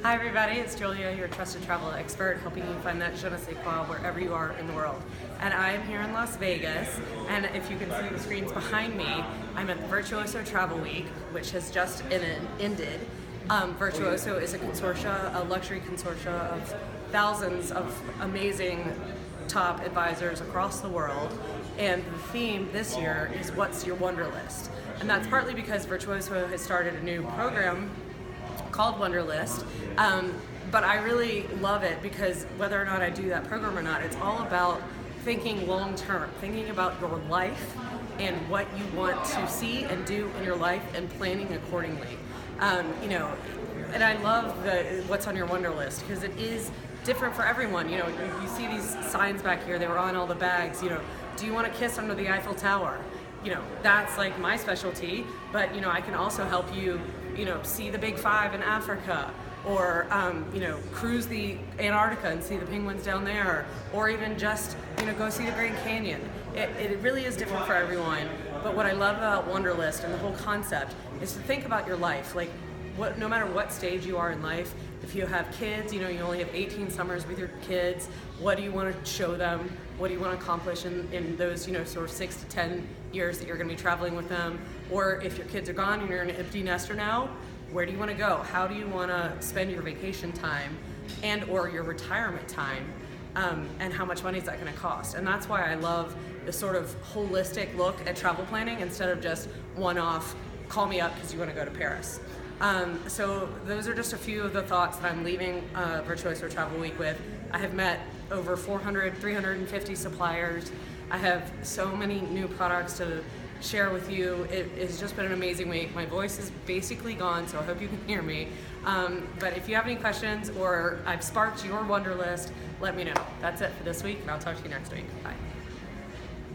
Hi everybody, it's Julia, your trusted travel expert, helping you find that je ne sais quoi wherever you are in the world. And I am here in Las Vegas, and if you can see the screens behind me, I'm at the Virtuoso Travel Week, which has just ended. Virtuoso is a luxury consortia of thousands of amazing top advisors across the world, and the theme this year is What's Your Wanderlist? And that's partly because Virtuoso has started a new program called Wanderlist, but I really love it because whether or not I do that program or not, it's all about thinking long term, thinking about your life and what you want to see and do in your life and planning accordingly. And I love the What's on Your Wanderlist because it is different for everyone. You see these signs back here, they were on all the bags, do you want to kiss under the Eiffel Tower? That's like my specialty, but I can also help you, see the Big Five in Africa, or cruise the Antarctica and see the penguins down there, or even just go see the Grand Canyon. It really is different for everyone. But what I love about Wanderlist and the whole concept is to think about your life. Like, no matter what stage you are in life, if you have kids, you only have 18 summers with your kids, what do you want to show them? What do you want to accomplish in those, sort of 6 to 10 years that you're going to be traveling with them? Or if your kids are gone and you're an empty nester now, where do you want to go? How do you want to spend your vacation time and or your retirement time? And how much money is that going to cost? And that's why I love the sort of holistic look at travel planning instead of just one-off, call me up because you want to go to Paris. So those are just a few of the thoughts that I'm leaving Virtuoso Travel Week with. I have met over 350 suppliers. I have so many new products to share with you. It's just been an amazing week. My voice is basically gone, so I hope you can hear me. But if you have any questions or I've sparked your Wanderlist, let me know. That's it for this week, and I'll talk to you next week. Bye.